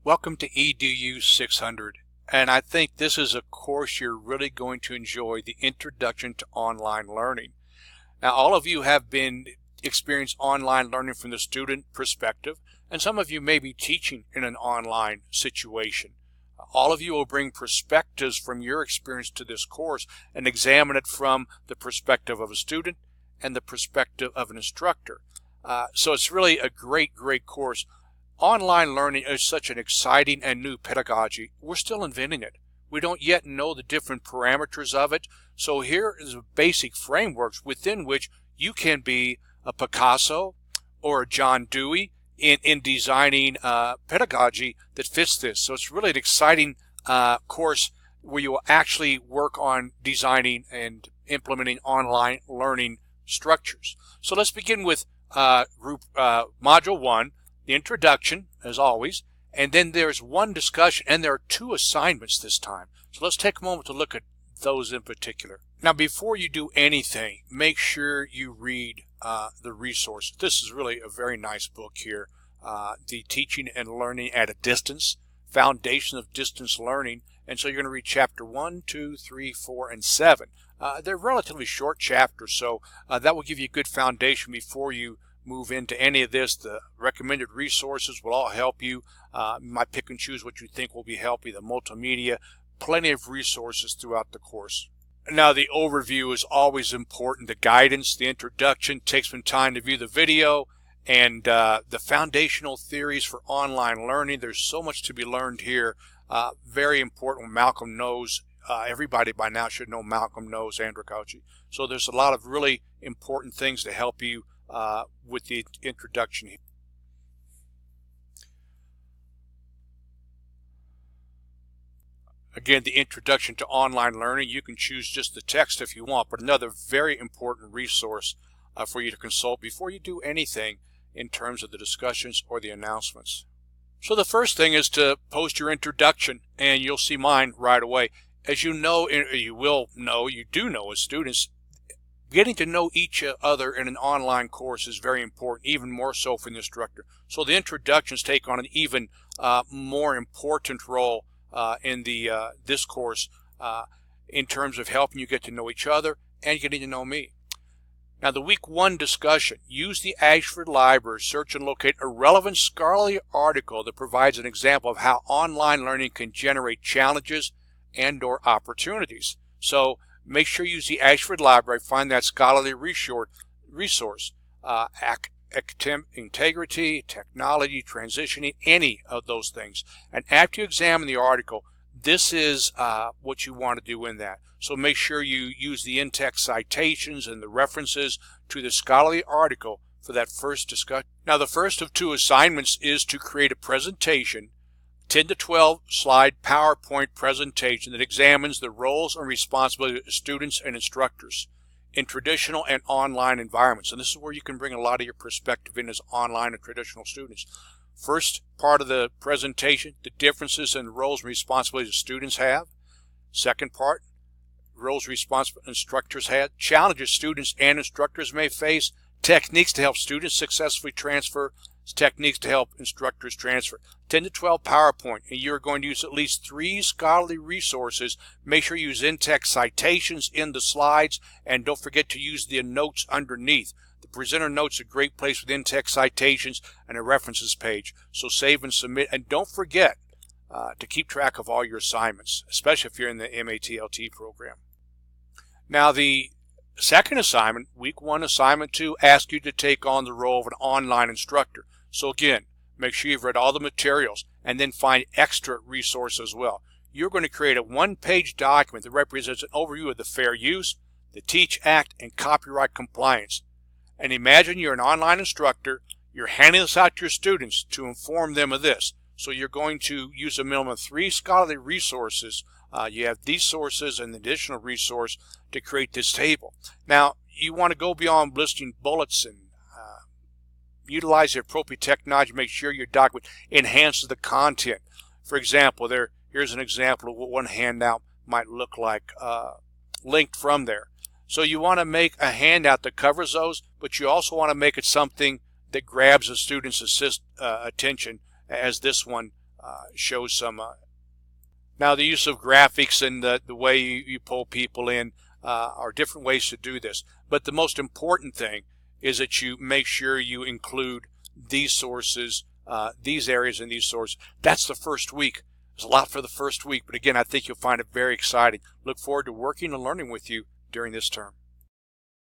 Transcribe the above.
Welcome to edu600, and I think this is a course you're really going to enjoy, the Introduction to Online Learning. Now, all of you have been experienced online learning from the student perspective, and some of you may be teaching in an online situation. All of you will bring perspectives from your experience to this course and examine it from the perspective of a student and the perspective of an instructor. So it's really a great course. Online learning is such an exciting and new pedagogy. We're still inventing it. We don't yet know the different parameters of it. So here is a basic frameworks within which you can be a Picasso or a John Dewey in designing pedagogy that fits this. So it's really an exciting course where you will actually work on designing and implementing online learning structures. So let's begin with Module 1. The introduction, as always, and then there's one discussion, and there are two assignments this time. So let's take a moment to look at those in particular. Now, before you do anything, make sure you read the resource. This is really a very nice book here, The Teaching and Learning at a Distance, Foundation of Distance Learning. And so you're going to read chapter 1, 2, 3, 4, and 7. They're relatively short chapters, so that will give you a good foundation before you move into any of this. The recommended resources will all help you. You might pick and choose what you think will be helpful. The multimedia, plenty of resources throughout the course. Now, the overview is always important. The guidance, the introduction, takes some time to view the video, and the foundational theories for online learning. There's so much to be learned here. Very important. Malcolm knows. Everybody by now should know Malcolm knows andragogy. So there's a lot of really important things to help you with the introduction. Again, the introduction to online learning, you can choose just the text if you want, but another very important resource for you to consult before you do anything in terms of the discussions or the announcements. So the first thing is to post your introduction, and you'll see mine right away. As you know, you do know as students, getting to know each other in an online course is very important, even more so for the instructor. So the introductions take on an even more important role in this course in terms of helping you get to know each other and getting to know me. Now, the week 1 discussion, use the Ashford Library, search and locate a relevant scholarly article that provides an example of how online learning can generate challenges and/or opportunities. So make sure you use the Ashford Library, find that scholarly resource, academic integrity, technology, transitioning, any of those things. And after you examine the article, this is what you want to do in that. So make sure you use the in-text citations and the references to the scholarly article for that first discussion. Now, the first of 2 assignments is to create a presentation, 10 to 12 slide PowerPoint presentation that examines the roles and responsibilities of students and instructors in traditional and online environments. And this is where you can bring a lot of your perspective in as online and traditional students. First part of the presentation, the differences in the roles and responsibilities students have. Second part, roles and responsibilities instructors have. Challenges students and instructors may face. Techniques to help students successfully transfer. Techniques to help instructors transfer. 10 to 12 PowerPoint, and you're going to use at least 3 scholarly resources. Make sure you use in-text citations in the slides, and don't forget to use the notes underneath. The presenter notes are a great place with in-text citations and a references page. So save and submit, and don't forget to keep track of all your assignments, especially if you're in the MATLT program. Now, the second assignment, week 1, assignment 2, asks you to take on the role of an online instructor. So again, make sure you've read all the materials and then find extra resources as well. You're going to create a 1-page document that represents an overview of the Fair Use, the TEACH Act, and copyright compliance. And imagine you're an online instructor, you're handing this out to your students to inform them of this. So you're going to use a minimum of 3 scholarly resources. You have these sources and the additional resource to create this table. Now, you want to go beyond listing bullets and utilize the appropriate technology to make sure your document enhances the content. For example, here's an example of what one handout might look like linked from there. So you want to make a handout that covers those, but you also want to make it something that grabs a student's attention, as this one show some. Now, the use of graphics and the way you pull people in are different ways to do this. But the most important thing is that you make sure you include these sources, these areas, and these sources. That's the first week. There's a lot for the first week, but again, I think you'll find it very exciting. Look forward to working and learning with you during this term.